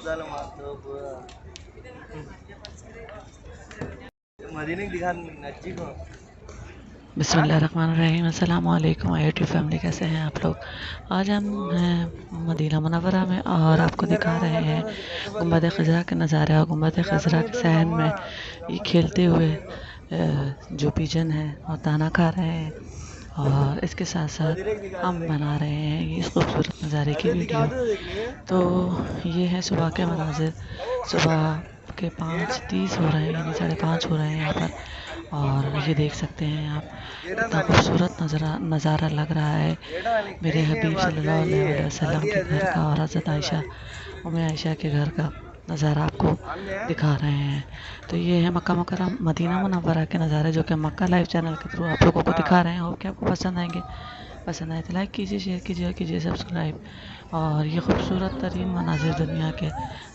बिस्मिल्लाहिर्रहमानिर्रहीम। अस्सलाम वालेकुम यूट्यूब फैमिली, कैसे हैं आप लोग। आज हम हैं मदीना मुनव्वरा में और आपको दिखा रहे हैं गुंबद खजरा के नज़ारे और गुंबद खजरा के सहन में ये खेलते हुए जो पिजन है और दाना खा रहे हैं। और इसके साथ साथ हम बना रहे हैं ये खूबसूरत नज़ारे की वीडियो। तो ये है सुबह के मनाजिर। सुबह के 5:30 हो रहे हैं, यानी 5:30 हो रहे हैं यहाँ पर। और ये देख सकते हैं आप कितना खूबसूरत नज़ारा लग रहा है मेरे हबीब सल्लल्लाहु अलैहि वसल्लम के घर का और हज़रत आयशा उम्मे आयशा के घर का नज़ारा आपको दिखा रहे हैं। तो ये है मक्का मुकर्रम मदीना मुनव्वरा के नज़ारे, जो कि मक्का लाइव चैनल के थ्रू आप लोगों को दिखा रहे हैं। होप कि आपको पसंद आएंगे। पसंद आए तो लाइक कीजिए, शेयर कीजिए और कीजिए सब्सक्राइब। और ये खूबसूरत तरीन मनाजिर दुनिया के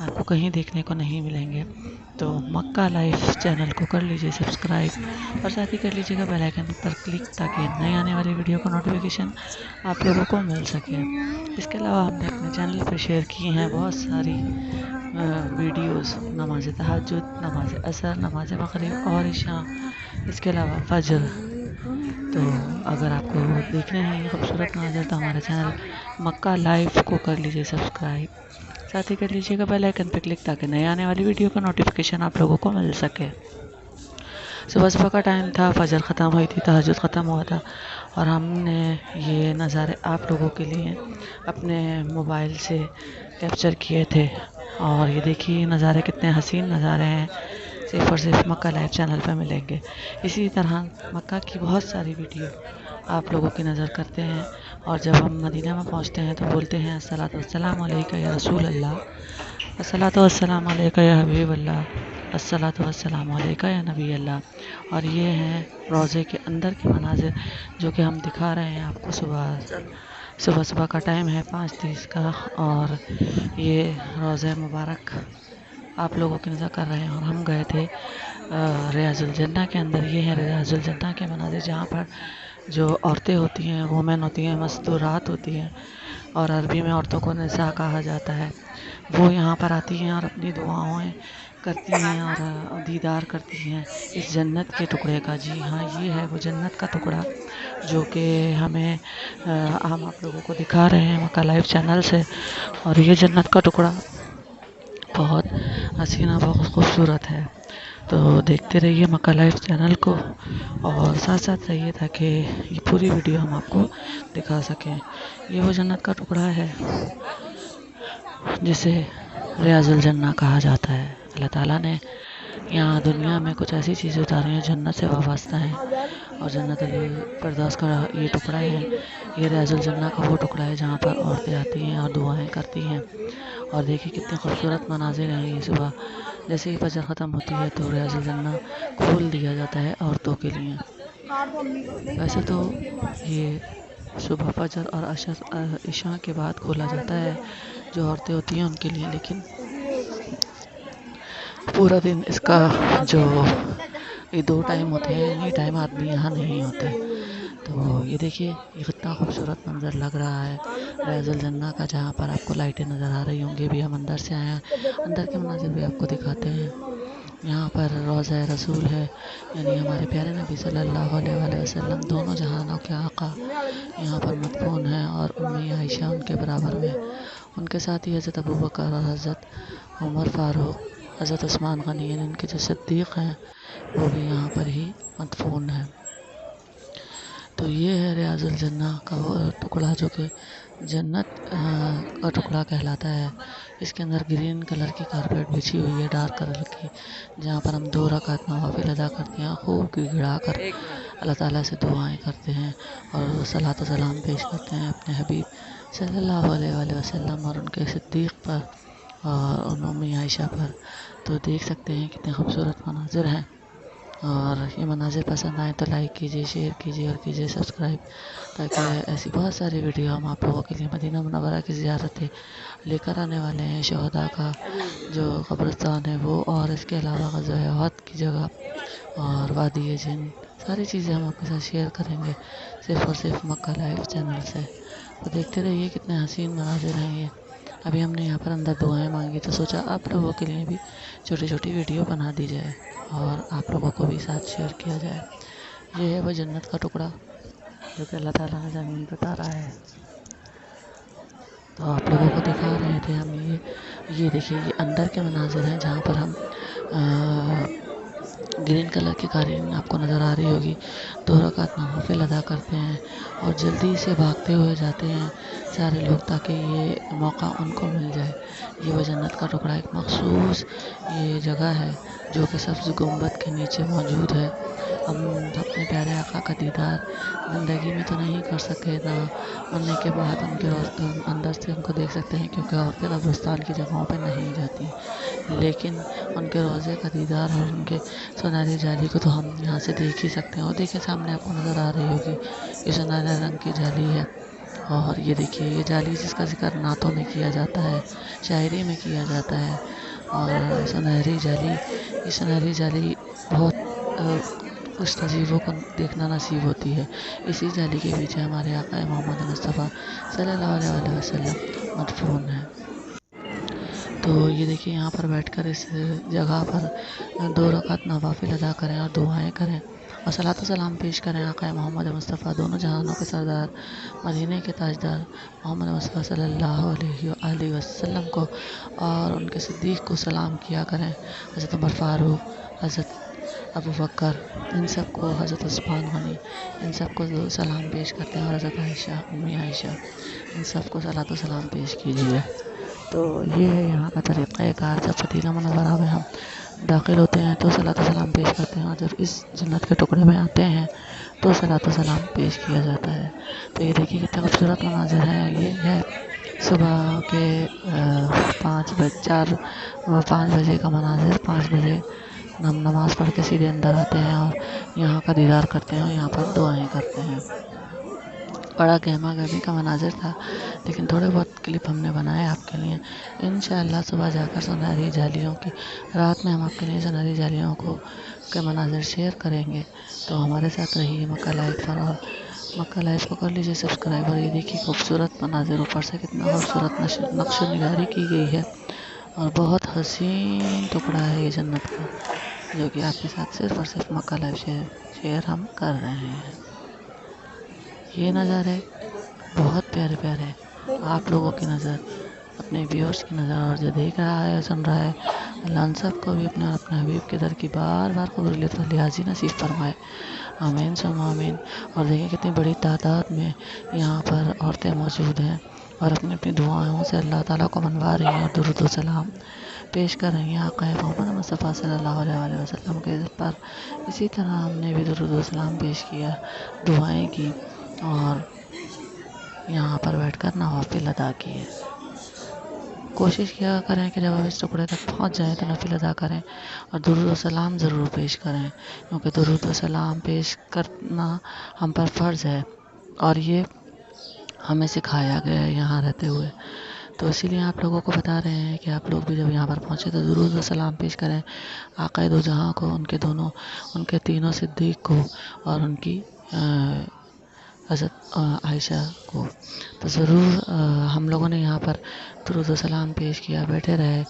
आपको कहीं देखने को नहीं मिलेंगे। तो मक्का लाइव चैनल को कर लीजिए सब्सक्राइब और साथ ही कर लीजिएगा बेल आइकन पर क्लिक, ताकि नई आने वाली वीडियो का नोटिफिकेशन आप लोगों को मिल सके। इसके अलावा हमने अपने चैनल पर शेयर की हैं बहुत सारी वीडियोस, नमाज तहज्जुद, नमाज असर, नमाज मगरिब और इशा, इसके अलावा फजर। तो अगर आपको देखने हैं ये खूबसूरत मंजर तो हमारे चैनल मक्का लाइव को कर लीजिए सब्सक्राइब, साथ ही कर लीजिएगा बेल आइकन पर क्लिक, ताकि नए आने वाली वीडियो का नोटिफिकेशन आप लोगों को मिल सके। सुबह सुबह का टाइम था, फजर ख़त्म हुई थी, तहज्जुद ख़त्म हुआ था और हमने ये नज़ारे आप लोगों के लिए अपने मोबाइल से कैप्चर किए थे। और ये देखिए नज़ारे कितने हसीन नज़ारे हैं, सिर्फ़ और सिर्फ मक्का लाइव चैनल पर मिलेंगे। इसी तरह मक्का की बहुत सारी वीडियो आप लोगों की नज़र करते हैं। और जब हम मदीना में पहुंचते हैं तो बोलते हैं अस्सलातु वस्सलामु अलैका या रसूल अल्लाह, अस्सलातु वस्सलामु अलैका या हबीब अल्लाह, अस्सलातु वस्सलामु अलैका या नबी अल्लाह। और ये हैं रोज़े के अंदर के मनाजिर जो कि हम दिखा रहे हैं आपको। सुबह सुबह का टाइम है 5:30 का और ये रोज़े मुबारक आप लोगों की नज़र कर रहे हैं। और हम गए थे रियाजुल जन्ना के अंदर। ये है रियाजुल जन्ना के मनाजिर, जहाँ पर जो औरतें होती हैं, वुमेन होती हैं, मस्तूरात होती हैं और अरबी में औरतों को निसा कहा जाता है, वो यहाँ पर आती हैं और अपनी दुआएं करती हैं और दीदार करती हैं इस जन्नत के टुकड़े का। जी हाँ, ये है वो जन्नत का टुकड़ा जो कि हमें हम आप लोगों को दिखा रहे हैं मक्का लाइव चैनल से। और ये जन्नत का टुकड़ा बहुत हसीना, बहुत खूबसूरत है। तो देखते रहिए मक्का लाइव चैनल को और साथ साथ रहिए ताकि ये पूरी वीडियो हम आपको दिखा सकें। ये वो जन्नत का टुकड़ा है जिसे रियाजुल जन्ना कहा जाता है। अल्लाह ताला ने यहाँ दुनिया में कुछ ऐसी चीज़ें उतारी हैं जन्नत से वाबस्ता हैं। और जन्नत फिरदौस का ये टुकड़ा है, ये रियाजुल जन्ना का वो टुकड़ा है जहाँ पर औरतें आती हैं और दुआएं करती हैं। और देखिए कितने खूबसूरत मनाजिर हैं। ये सुबह जैसे ही फजर ख़त्म होती है तो रियाजुल जन्ना खोल दिया जाता है औरतों के लिए। वैसे तो ये सुबह फजर और इशा के बाद खोला जाता है जो औरतें होती हैं उनके लिए, लेकिन पूरा दिन इसका जो ये 2 टाइम होते हैं, ये टाइम आदमी यहाँ नहीं होते। तो ये देखिए ये कितना खूबसूरत मंजर लग रहा है रियाजुल जन्ना का, जहाँ पर आपको लाइटें नज़र आ रही होंगी। भी हम अंदर से आए हैं, अंदर के मंजर भी आपको दिखाते हैं। यहाँ पर रोज़ा रसूल है, यानी हमारे प्यारे नबी सल्लल्लाहु अलैहि वसल्लम दोनों जहानों के आका यहाँ पर मदफून हैं। और उम्मी आयशा उनके बराबर में, उनके साथ ही हज़रत अबू बकर और हज़रत उमर फारूक, हज़रत उस्मान गनी, इनके जो सिद्दीक़ हैं वो भी यहाँ पर ही मदफून हैं। तो ये है रियाजुल जन्ना का वो टुकड़ा जो कि जन्नत का टुकड़ा कहलाता है। इसके अंदर ग्रीन कलर की कारपेट बिछी हुई है, डार्क कलर की, जहाँ पर हम 2 रकात नवाफिल अदा करते हैं, खूब गिड़गिड़ा कर अल्लाह ताला से दुआएं करते हैं और सलात सलाम पेश करते हैं अपने हबीब सल्लल्लाहु अलैहि वसल्लम और उनके सिद्दीक़ पर और उम्मी आयशा पर। तो देख सकते हैं कितने खूबसूरत मनाजिर हैं। और ये मनाजिर पसंद आए तो लाइक कीजिए, शेयर कीजिए और कीजिए सब्सक्राइब, ताकि ऐसी बहुत सारी वीडियो हम आप लोगों के लिए मदीना मुनव्वरा की ज़ियारतें लेकर आने वाले हैं। शहदा का जो कब्रिस्तान है वो, और इसके अलावा ग़ज़वा उहद की जगह और वादी जिन, सारी चीज़ें हम आपके साथ शेयर करेंगे सिर्फ़ और सिर्फ मक्का लाइव चैनल से। तो देखते रहिए कितने हसीन मनाजिर हैं ये। ابھی ہم نے یہاں پر اندر دعائیں مانگی تو سوچا آپ لوگوں کے لیے بھی چھوٹی چھوٹی ویڈیو بنا دی جائے اور آپ لوگوں کو بھی ساتھ شیئر کیا جائے۔ یہ ہے وہ جنت کا ٹکڑا جو کہ اللہ تعالیٰ نے زمین پہ اتارا ہے، تو آپ لوگوں کو دکھا رہے تھے ہم۔ یہ دیکھیے، یہ اندر کے مناظر ہیں جہاں پر ہم گرین کلر کی قالین آپ کو نظر آ رہی ہوگی، 2 رکعت نوافل ادا کرتے ہیں اور جلدی سے بھاگتے ہوئے جاتے ہیں سارے لوگ تاکہ یہ موقع ان کو مل جائے۔ یہ وہ جنت کا ٹکڑا ایک مخصوص یہ جگہ ہے جو کہ سبز گنبد کے نیچے موجود ہے۔ ہم اپنے پیارے آقا کا دیدار زندگی میں تو نہیں کر سکے، نہ مرنے کے بعد ان کے اندر سے ان کو دیکھ سکتے ہیں کیونکہ عورتیں قبرستان کی جگہوں پہ نہیں جاتی، لیکن ان کے روضے کا دیدار اور ان کے سنہری جالی کو تو ہم یہاں سے دیکھ ہی سکتے ہیں۔ اور دیکھیں سامنے آپ کو نظر آ رہی ہوگی، یہ سنہرے رنگ کی جالی ہے، اور یہ دیکھیے یہ جالی جس کا ذکر نعتوں میں کیا جاتا ہے، شاعری میں کیا جاتا ہے، اور سنہری جالی، یہ سنہری جالی بہت خوش نصیبوں کو دیکھنا نصیب ہوتی ہے۔ اسی جالی کے پیچھے ہمارے آقا محمد مصطفیٰ صلی اللہ علیہ وسلم مدفون ہیں۔ تو یہ دیکھیے یہاں پر بیٹھ کر اس جگہ پر 2 رکعت نوافل ادا کریں اور دعائیں کریں اور صلاۃ و سلام پیش کریں آقا محمد مصطفیٰ دونوں جہانوں کے سردار، مدینے کے تاجدار محمد مصطفیٰ صلی اللہ علیہ وآلہ وسلم کو، اور ان کے صدیق کو سلام کیا کریں، حضرت عمر فاروق، حضرت ابو بکر، ان سب کو، حضرت عثمان غنی، ان سب کو سلام پیش کرتے ہیں، اور حضرت عائشہ، امی عائشہ، ان سب کو صلاۃ و سلام پیش کیجیے۔ تو یہ ہے یہاں کا طریقہ کار۔ جب مدینہ منورہ میں ہم داخل ہوتے ہیں تو صلاۃ و سلام پیش کرتے ہیں، اور جب اس جنت کے ٹکڑے میں آتے ہیں تو صلاۃ و سلام پیش کیا جاتا ہے۔ تو یہ دیکھیے کتنے خوبصورت مناظر ہیں۔ یہ ہے صبح کے 5 بجے کا مناظر۔ 5 بجے ہم نماز پڑھ کے سیدھے اندر آتے ہیں اور یہاں کا دیدار کرتے ہیں اور یہاں پر دعائیں کرتے ہیں۔ بڑا گہما گہمی کا مناظر تھا، لیکن تھوڑے بہت کلپ ہم نے بنائے آپ کے لیے۔ انشاءاللہ صبح جا کر سنہری جالیوں کی رات میں ہم آپ کے لیے سنہری جالیوں کے مناظر شیئر کریں گے، تو ہمارے ساتھ رہیے مکہ لائف پر، اور مکہ لائف کو کر لیجیے سبسکرائب۔ اور یہ دیکھیے خوبصورت مناظر، اوپر سے کتنا خوبصورت نقش و نگاری کی گئی ہے، اور بہت حسین ٹکڑا ہے یہ جنت کا، جو کہ آپ کے ساتھ صرف اور صرف مکہ لائف شیئر ہم کر رہے ہیں۔ یہ نظارے بہت پیارے پیارے، آپ لوگوں کی نظر، اپنے ویورز کی نظر، اور جو دیکھ رہا ہے سن رہا ہے، اللہ ان سب کو بھی اپنے اور اپنے حبیب کے در کی بار بار قبولیت و لیاذی نصیب فرمائے، آمین ثم آمین۔ اور دیکھیں کتنی بڑی تعداد میں یہاں پر عورتیں موجود ہیں اور اپنی اپنی دعاؤں سے اللہ تعالیٰ کو منوا رہی ہیں اور درود و سلام پیش کر رہی ہیں آقا محمد مصطفیٰ صلی اللہ علیہ وسلم کے پر۔ اسی طرح ہم نے بھی درود و سلام پیش کیا، دعائیں کی، اور یہاں پر بیٹھ کر نوافل ادا کیے۔ کوشش کیا کریں کہ جب آپ اس ٹکڑے تک پہنچ جائیں تو نفل ادا کریں اور درود و سلام ضرور پیش کریں، کیونکہ درود و سلام پیش کرنا ہم پر فرض ہے اور یہ ہمیں سکھایا گیا ہے یہاں رہتے ہوئے۔ تو اسی لیے آپ لوگوں کو بتا رہے ہیں کہ آپ لوگ بھی جب یہاں پر پہنچے تو درود و سلام پیش کریں آقا دو جہاں کو، ان کے تینوں صدیق کو، اور ان کی حضرت عائشہ کو۔ تو ضرور ہم لوگوں نے یہاں پر درود و سلام پیش کیا، بیٹھے رہے،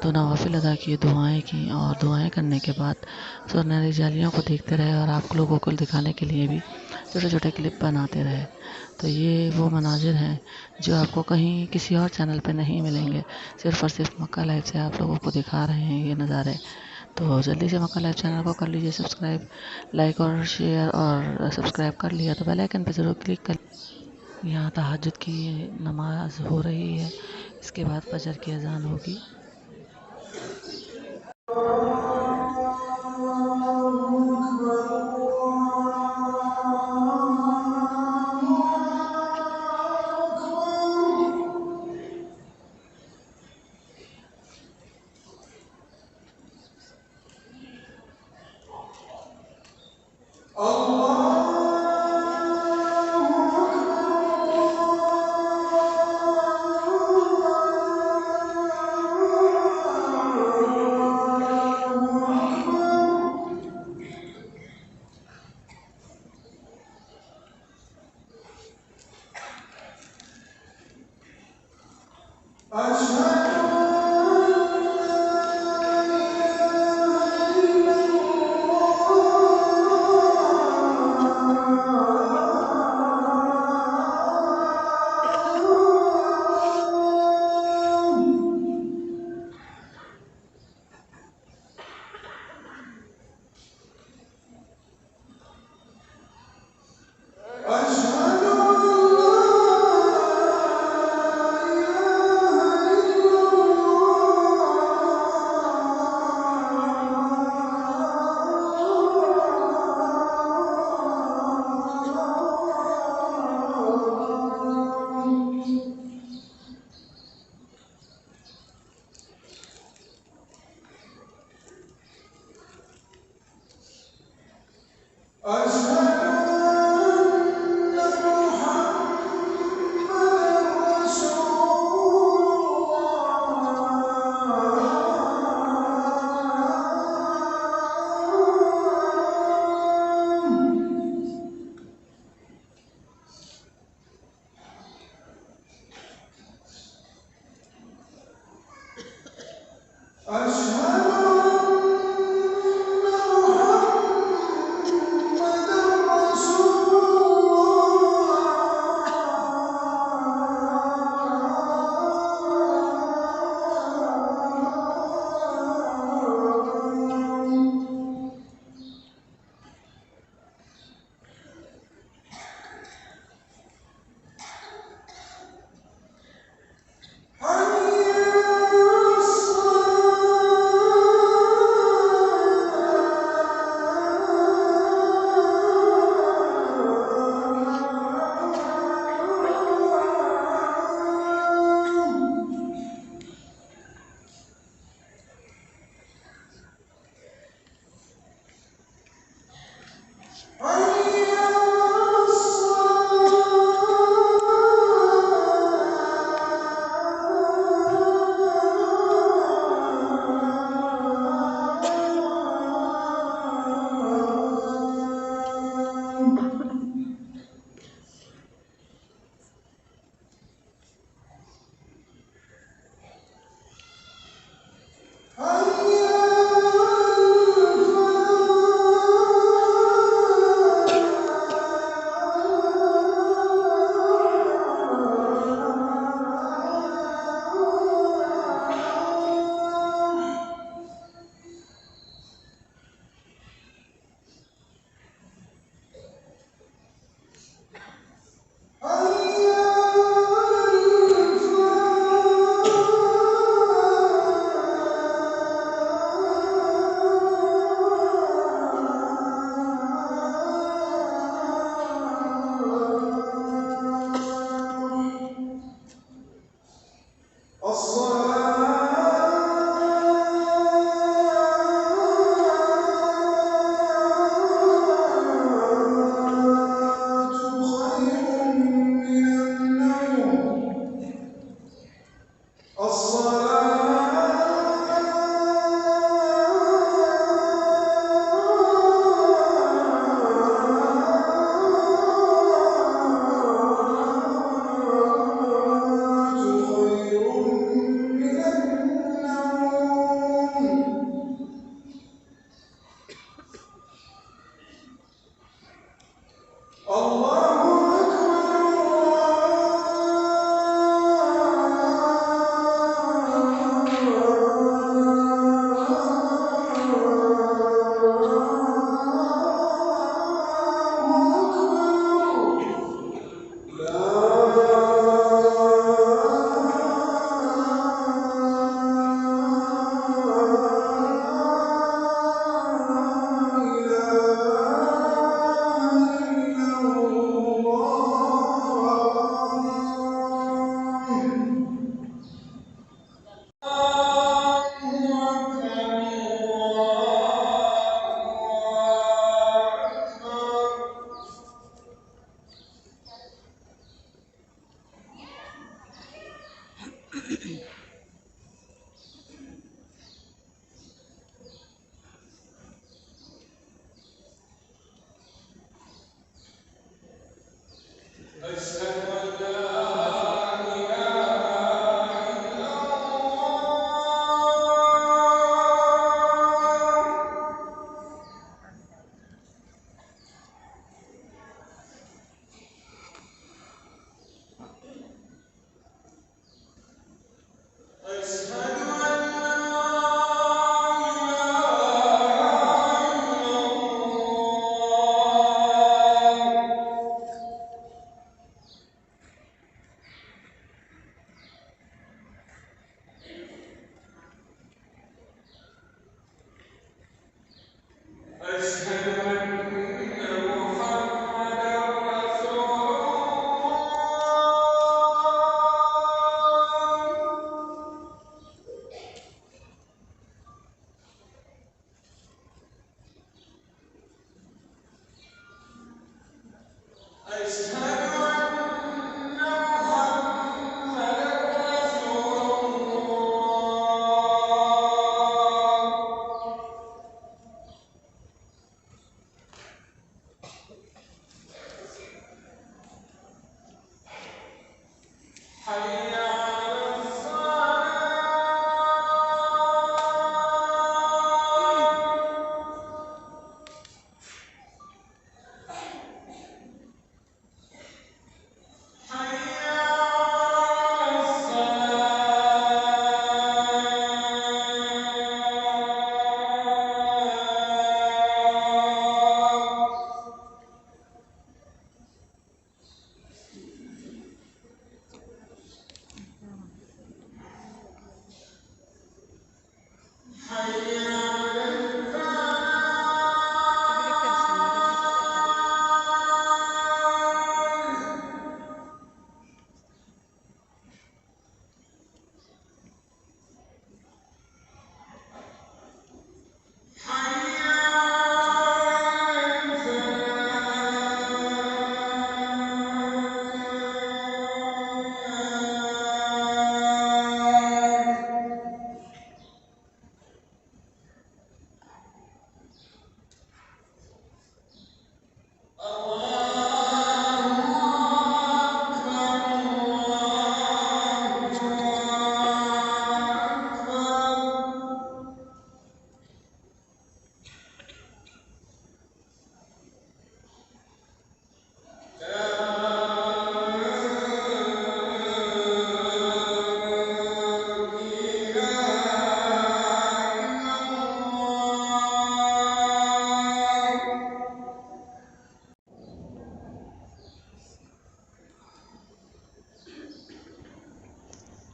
تو نوافل ادا کیے، دعائیں کی، اور دعائیں کرنے کے بعد سنہری جالیوں کو دیکھتے رہے اور آپ لوگوں کو دکھانے کے لیے بھی چھوٹے چھوٹے کلپ بناتے رہے۔ تو یہ وہ مناظر ہیں جو آپ کو کہیں کسی اور چینل پہ نہیں ملیں گے، صرف اور صرف مکہ لائف سے آپ لوگوں کو دکھا رہے ہیں یہ نظارے۔ تو جلدی سے مکہ لائف چینل کو کر لیجیے سبسکرائب، لائک اور شیئر، اور سبسکرائب کر لیا تو بیل آئیکن پہ ضرور کلک کر۔ یہاں تہجد کی نماز ہو رہی ہے، اس کے بعد فجر کی اذان ہوگی۔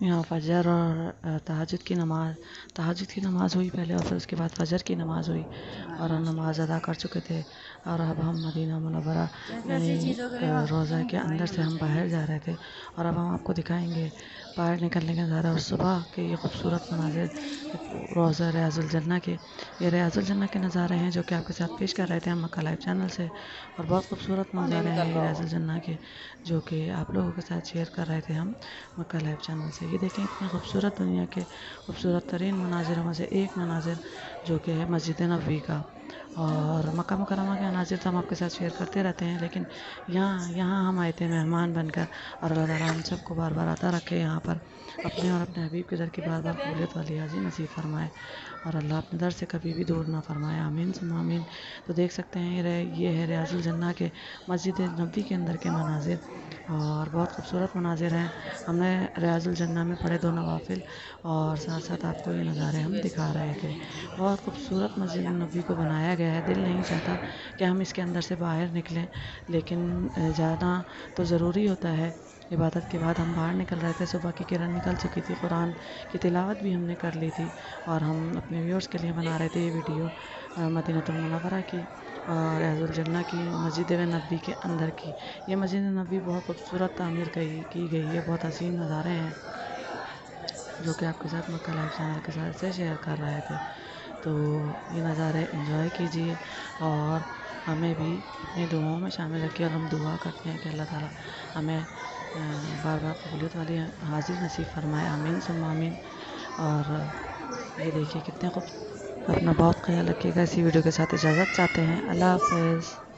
यहाँ फजर और तहज्जुद की नमाज़ हुई पहले और फिर उसके बाद फजर की नमाज़ हुई और हम नमाज अदा कर चुके थे। और अब हम मदीना मुनव्वरा यानी रोज़ा के अंदर से हम बाहर जा रहे थे और अब हम आपको दिखाएंगे बाहर निकलने का नज़ारा और सुबह के ये खूबसूरत मनाज़िर रोज़ा रियाज़ुल जन्नह के। ये रियाज़ुल जन्नह के नज़ारे हैं जो कि आपके साथ पेश कर रहे थे हम मक्का लाइव चैनल से। और बहुत खूबसूरत नज़ारे हैं ये रियाज़ुल जन्नह के जो कि आप लोगों के साथ शेयर कर रहे थे हम मक्का लाइव चैनल से। ये देखें इतनी खूबसूरत दुनिया के खूबसूरत तरीन मनाज़िरों में से एक मनाज़िर जो कि है मस्जिद नबवी का। और मक्का मुकर्रमा के मनाज़िर तो हम आपके साथ शेयर करते रहते हैं, लेकिन यहाँ हम आए थे मेहमान बनकर और अल्लाह ताला हम सबको बार बार आता रखे यहाँ पर अपने और अपने हबीब के दर की बार बार कबूलियत वाली हाज़ी नसीब फरमाए और अल्लाह अपने दर से कभी भी दूर ना फरमाए, आमीन सुम्मा आमीन। तो देख सकते हैं ये है रियाज़ुल जन्नह के मस्जिद नबवी के अंदर के मनाज़िर और बहुत खूबसूरत मनाज़िर हैं। हमने रियाज़ुल जन्नह में पढ़े 2 नवाफिल और साथ साथ आपको ये नज़ारे हम दिखा रहे थे। बहुत खूबसूरत मस्जिद नबवी को बनाया गया है। दिल नहीं चाहता कि हम इसके अंदर से बाहर निकलें, लेकिन जाना तो ज़रूरी होता है। इबादत के बाद हम बाहर निकल रहे थे, सुबह की किरण निकल चुकी थी, कुरान की तिलावत भी हमने कर ली थी और हम अपने व्यूअर्स के लिए बना रहे थे ये वीडियो मदीनतुल मुनव्वरा की और रियाज़ुल जन्नह की मस्जिद नबवी के अंदर की। ये मस्जिद नबवी बहुत खूबसूरत तामीर की गई है, बहुत हसीन नज़ारे हैं जो कि आपके साथ मक्का लाइव चैनल के साथ से शेयर कर रहे थे। तो ये नज़ारे एंजॉय कीजिए और हमें भी अपनी दुआओं में शामिल रखिए और हम दुआ करते हैं कि अल्लाह ताला हमें बार बार कबूलियत वाली हाज़िर नसीब फरमाए, आमीन सुम्मा आमीन। और ये देखिए कितने खूब। अपना बहुत ख्याल रखिएगा। इसी वीडियो के साथ इजाज़त चाहते हैं। अल्लाह हाफ़िज़।